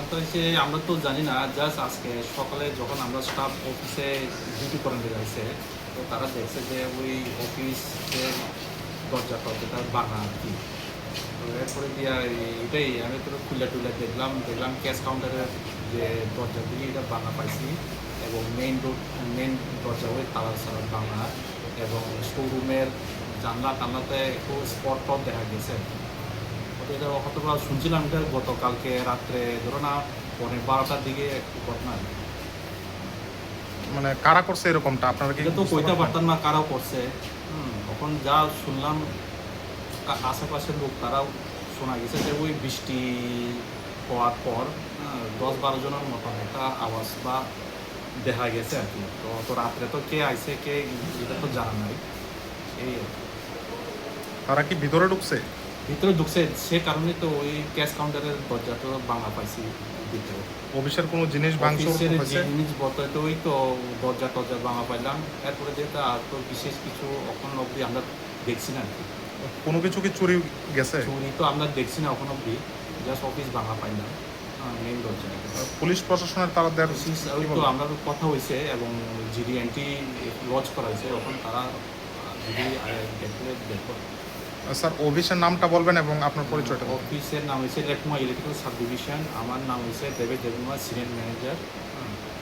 ঘটনাটা হচ্ছে আমরা তো জানি না, জাস্ট আজকে সকালে যখন আমরা স্টাফ অফিসে ডিউটি করেন যাইছে, তো তারা দেখছে যে ওই অফিসের দরজাটা যেটা ভাঙা আর কি। তো এরপরে দিয়া এটাই আমি তো খুলে টুলে দেখলাম ক্যাশ কাউন্টারের যে দরজা দিয়ে এটা ভাঙা পাইছি, এবং মেইন দরজা ওই তালা ছাড়া ভাঙা, এবং শোরুমের জানলা টানলাতে একটু স্পট টপ দেখা গেছে। এটা হয়তো বা শুনছিলাম এটা গতকালকে রাত্রে ধরো না 12টার দিকে একটু ঘটনা। মানে কারা করছে এরকমটা আপনারা কি এটা তো কইতে পারতাম না কারাও করছে। তখন যা শুনলাম আশেপাশের লোক তারাও শোনা গেছে যে ওই বৃষ্টি হওয়ার পর 10-12 জনের মতন একটা আওয়াজ বা দেখা গেছে আর কি। তো রাত্রে তো কে আইছে কে এটা তো জানা নাই। এই তারা কি ভিতরে ঢুকছে? ভিতরে ঢুকছে, সে কারণে তো ওই ক্যাশ কাউন্টারের দরজাটা ভাঙা পাইছি ভিতরে। অফিসের কোনো জিনিস ভাঙচুর অফিসের হয়েছে? জিনিস বলতে ওই তো দরজা টরজা ভাঙা পাইলাম, এরপরে যেটা আর তো বিশেষ কিছু এখন অবধি আমরা দেখছি না আর কি। কোনো কিছু কি চুরি গেছে? চুরি তো আমরা দেখছি না এখন অবধি, জাস্ট অফিস ভাঙা পাইলাম মেইন দরজা। পুলিশ প্রশাসনের তারা দেয় ওই তো আমরা কথা হয়েছে এবং জিডি এন্ট্রি লজ করা হয়েছে, এখন তারা যদি দেখলে দেখো। স্যার অফিসের নামটা বলবেন এবং আপনার পরিচয়টা। অফিসের নাম হয়েছে রেকমা ইলেকট্রিক্যাল সাব ডিভিশন, আমার নাম হয়েছে Debkumar, senior manager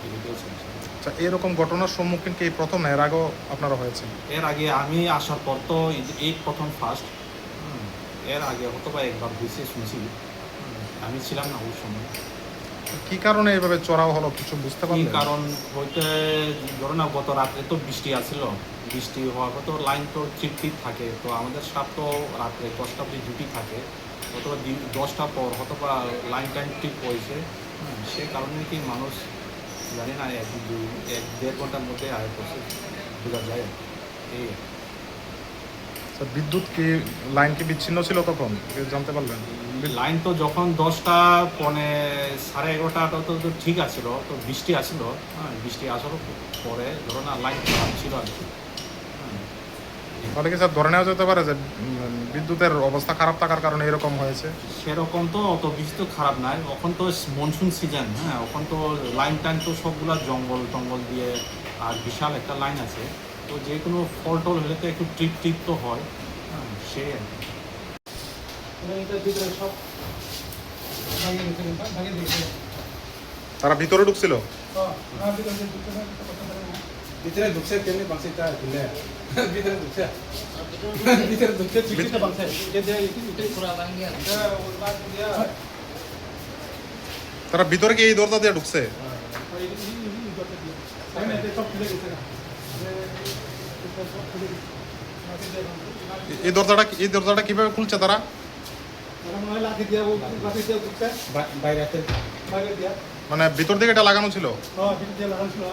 electrical sub. আচ্ছা, এরকম ঘটনার সম্মুখীন কি প্রথম এর আগেও আপনারা হয়েছেন? এর আগে আমি আসার পর তো এই প্রথম ফার্স্ট। এর আগে হয়তো বা একবার হয়েছে শুনছি, আমি ছিলাম না ওই সময়। কি কারণে এইভাবে চড়াও হলো কিছু বুঝতে কি পারলেন? কারণ হইতে ধরো না, গত রাত্রে তো বৃষ্টি আসছিল, বৃষ্টি হওয়ার পর তো লাইন তো ঠিক থাকে, তো আমাদের স্টাফ তো রাত্রে 10টা অবধি ডিউটি থাকে, অথবা 10টা পর হয়তো লাইন টাইম ঠিক হয়েছে। সে কারণে কি মানুষ জানি না 1-1.5 ঘন্টার মধ্যে আয় করছে বোঝা যায় এই। স্যার বিদ্যুৎ কি লাইন কি বিচ্ছিন্ন ছিল তখন জানতে পারলেন? লাইন তো যখন 10টা পৌনে 11:30টা তো ঠিক আছিল, তো বৃষ্টি আসছিল, বৃষ্টি আসার পরে ধরো না লাইন খারাপ ছিল আর কি। তাহলে কি স্যার ধরে নেওয়া যেতে পারে যে বিদ্যুতের অবস্থা খারাপ থাকার কারণে এরকম হয়েছে? সেরকম তো অত বেশি তো খারাপ নাই, এখন তো মনসুন সিজন, এখন তো লাইন টাইন তো সবগুলা জঙ্গল টঙ্গল দিয়ে, আর বিশাল একটা লাইন আছে, তো যে কোনো ফল টল হলে তো একটু ট্রিপ তো হয়, সে আর কি। তারা ভিতরে ঢুকছিল? ভিতরে ঢুকছে কেমনি বাংসিটা দিলে ভিতরে ঢুকছে ভিতরে ঢুকছে চিঠিটা বাংছে পুরো বাংলিয়া তারা ভিতরে কি এই দরজা দিয়ে ঢুকছে? এই দরজাটা কিভাবে খুলছে তারা? মানে ভিতর দিকে এটা লাগানো ছিল? লাগানো ছিল